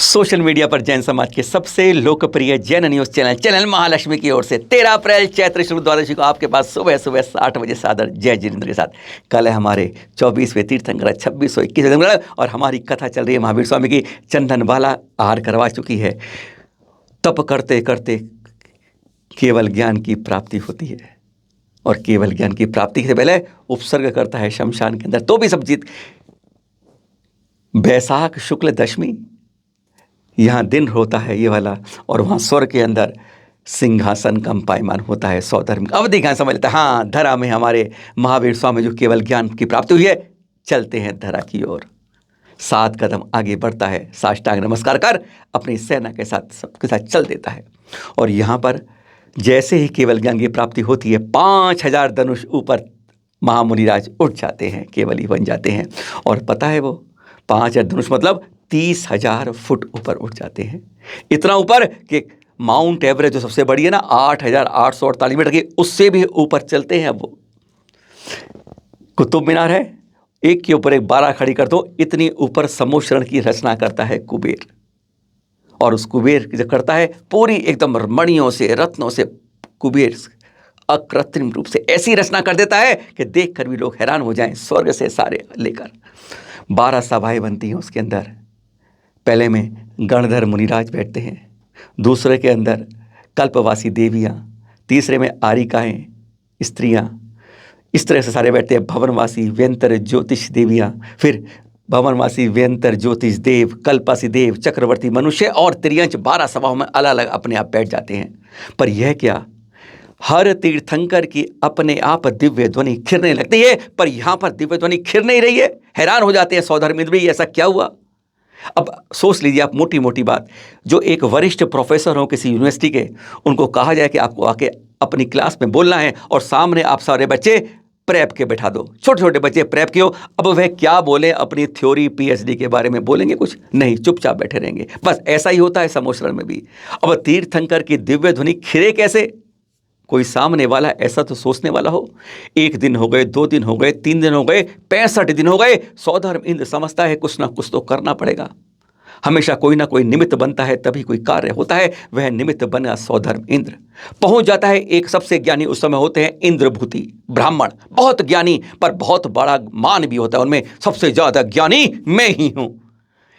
Social media पर जैन समाज के सबसे लोकप्रिय जैन न्यूज चैनल महालक्ष्मी की ओर से 13 अप्रैल चैत्र शुक्ल द्वादशी को आपके पास सुबह 8 बजे सादर जय जिनेंद्र के साथ। कल है हमारे 24वें तीर्थंकर 2621 और हमारी कथा चल रही है महावीर स्वामी की। चंदनबाला आहार करवा चुकी है। तप करते करते केवल ज्ञान की प्राप्ति होती है और केवल ज्ञान की प्राप्ति से पहले उपसर्ग करता है शमशान के अंदर, तो भी सब जीत। बैसाख शुक्ल दशमी यहाँ दिन होता है ये वाला, और वहाँ स्वर्ग के अंदर सिंहासन कंपायमान होता है। सौधर्म अवधि ज्ञान समझ लेता है। हाँ, धरा में हमारे महावीर स्वामी जो केवल ज्ञान की प्राप्ति हुई है, चलते हैं धरा की ओर। 7 कदम आगे बढ़ता है, साष्टांग नमस्कार कर अपनी सेना के साथ सबके साथ चल देता है। और यहाँ पर जैसे ही केवल ज्ञान की प्राप्ति होती है, 5000 धनुष ऊपर महामुनिराज उठ जाते हैं, केवल ही बन जाते हैं। और पता है वो 5000 धनुष मतलब 30,000 फुट ऊपर उठ जाते हैं। इतना ऊपर कि माउंट एवरेस्ट जो सबसे बड़ी है ना, 8,848 मीटर की, उससे भी ऊपर चलते हैं वो। कुतुब मीनार है, एक के ऊपर एक 12 खड़ी कर दो, इतनी ऊपर समुद्रण की रचना करता है कुबेर। और उस कुबेर जो करता है पूरी एकदम मणियों से, रत्नों से, कुबेर अकृत्रिम रूप से ऐसी रचना कर देता है कि देख कर भी लोग हैरान हो जाएं। स्वर्ग से सारे लेकर 12 सभाएं बनती हैं उसके अंदर। पहले में गणधर मुनिराज बैठते हैं, दूसरे के अंदर कल्पवासी देवियाँ, तीसरे में आरिकाएँ स्त्रियाँ, इस तरह से सारे बैठते हैं। भवनवासी व्यंतर ज्योतिष देवियाँ, फिर भवनवासी व्यंतर ज्योतिष देव, कल्पवासी देव, चक्रवर्ती मनुष्य और त्रियंच 12 सभाओं में अलग अलग अपने आप बैठ जाते हैं। पर यह क्या, हर तीर्थंकर की अपने आप दिव्य ध्वनि खिरने लगती है, पर यहाँ पर दिव्य ध्वनि खिर नहीं रही है। हैरान हो जाते हैं सौधर्म इंद्र भी, ऐसा क्या हुआ। अब सोच लीजिए आप, मोटी मोटी बात, जो एक वरिष्ठ प्रोफेसर हो किसी यूनिवर्सिटी के, उनको कहा जाए कि आपको आके अपनी क्लास में बोलना है और सामने आप सारे बच्चे प्रेप के बैठा दो, छोटे छोटे बच्चे प्रेप के हो। अब वह क्या बोले, अपनी थ्योरी पीएचडी के बारे में बोलेंगे कुछ नहीं, चुपचाप बैठे रहेंगे। बस ऐसा ही होता है समुद्र में भी। अब तीर्थंकर की दिव्य ध्वनि खिरे कैसे, कोई सामने वाला ऐसा तो सोचने वाला हो। 1 दिन हो गए, 2 दिन हो गए, 3 दिन हो गए, 65 दिन हो गए, सौधर्म इंद्र समझता है कुछ ना कुछ तो करना पड़ेगा। हमेशा कोई ना कोई निमित्त बनता है तभी कोई कार्य होता है। वह निमित्त बना सौधर्म इंद्र। पहुंच जाता है एक सबसे ज्ञानी उस समय होते हैं इंद्रभूति ब्राह्मण, बहुत ज्ञानी पर बहुत बड़ा मान भी होता है उनमें, सबसे ज्यादा ज्ञानी मैं ही हूं।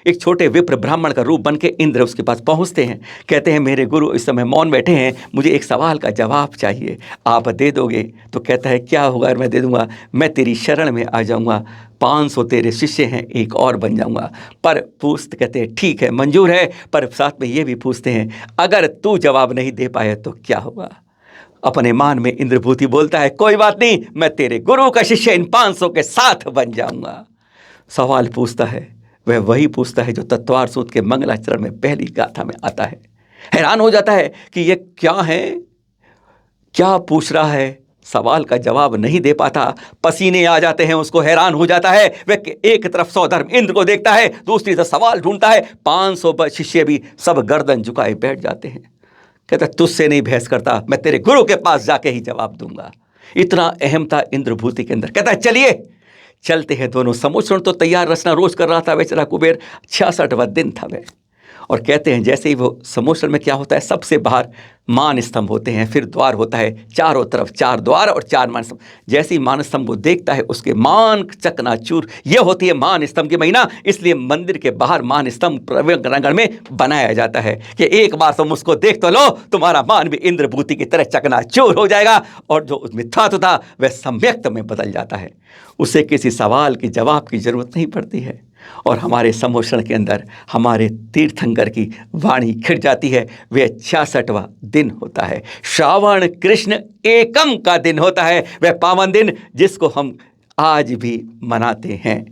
एक छोटे विप्र ब्राह्मण का रूप बन के इंद्र उसके पास पहुंचते हैं, कहते हैं मेरे गुरु इस समय मौन बैठे हैं, मुझे एक सवाल का जवाब चाहिए, आप दे दोगे। तो कहता है क्या होगा मैं दे दूंगा, मैं तेरी शरण में आ जाऊंगा, 500 तेरे शिष्य हैं, एक और बन जाऊंगा। पर पूछते कहते हैं ठीक है मंजूर है, पर साथ में ये भी पूछते हैं अगर तू जवाब नहीं दे पाए तो क्या होगा। अपने मान में इंद्रभूति बोलता है कोई बात नहीं, मैं तेरे गुरु का शिष्य इन 500 के साथ बन जाऊंगा। सवाल पूछता है वह वही पूछता है जो तत्वार सूत के मंगलाचरण में पहली गाथा में आता है। हैरान हो जाता है कि ये क्या है, क्या पूछ रहा है, सवाल का जवाब नहीं दे पाता। पसीने आ जाते हैं उसको, हैरान हो जाता है। वह एक तरफ सौधर्म इंद्र को देखता है, दूसरी तरफ सवाल ढूंढता है। 500 शिष्य भी सब गर्दन झुकाए बैठ जाते हैं। कहता तुझसे नहीं बहस करता, मैं तेरे गुरु के पास जाके ही जवाब दूंगा। इतना अहम था इंद्रभूति के अंदर। कहता है चलिए चलते हैं दोनों। समुद्र तो तैयार रचना रोज कर रहा था बेचारा कुबेर, 66वां दिन था वह। और कहते हैं जैसे ही वो समुद्र में क्या होता है, सबसे बाहर मान स्तंभ होते हैं, फिर द्वार होता है, चारों तरफ 4 द्वार और 4 मान स्तंभ। जैसे ही मान स्तंभ को देखता है उसके मान चकनाचूर। ये होती है मान स्तंभ की महीना, इसलिए मंदिर के बाहर मान स्तंभ प्रांगण में बनाया जाता है कि एक बार तुम उसको देख तो लो, तुम्हारा मान भी इंद्रभूति की तरह चकनाचूर हो जाएगा और जो मिथ्यात्व था वह सम्यक्त में बदल जाता है। उसे किसी सवाल की जवाब की जरूरत नहीं पड़ती है। और हमारे सम्मोषण के अंदर हमारे तीर्थंकर की वाणी खिड़ जाती है। वह 66वां दिन होता है, श्रावण कृष्ण एकम का दिन होता है, वह पावन दिन जिसको हम आज भी मनाते हैं।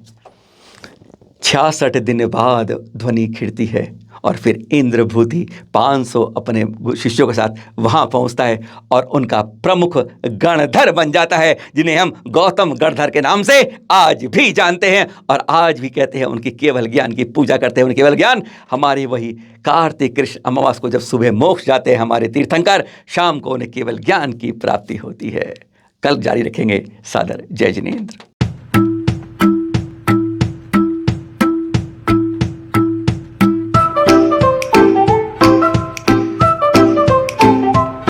66 दिन बाद ध्वनि खिड़ती है और फिर इंद्रभूति 500 अपने शिष्यों के साथ वहाँ पहुँचता है और उनका प्रमुख गणधर बन जाता है, जिन्हें हम गौतम गणधर के नाम से आज भी जानते हैं और आज भी कहते हैं उनकी केवल ज्ञान की पूजा करते हैं। उनके केवल ज्ञान हमारी वही कार्तिक कृष्ण अमावस को जब सुबह मोक्ष जाते हैं हमारे तीर्थंकर, शाम को उन्हें केवल ज्ञान की प्राप्ति होती है। कल जारी रखेंगे। सादर जय जिनेंद्र।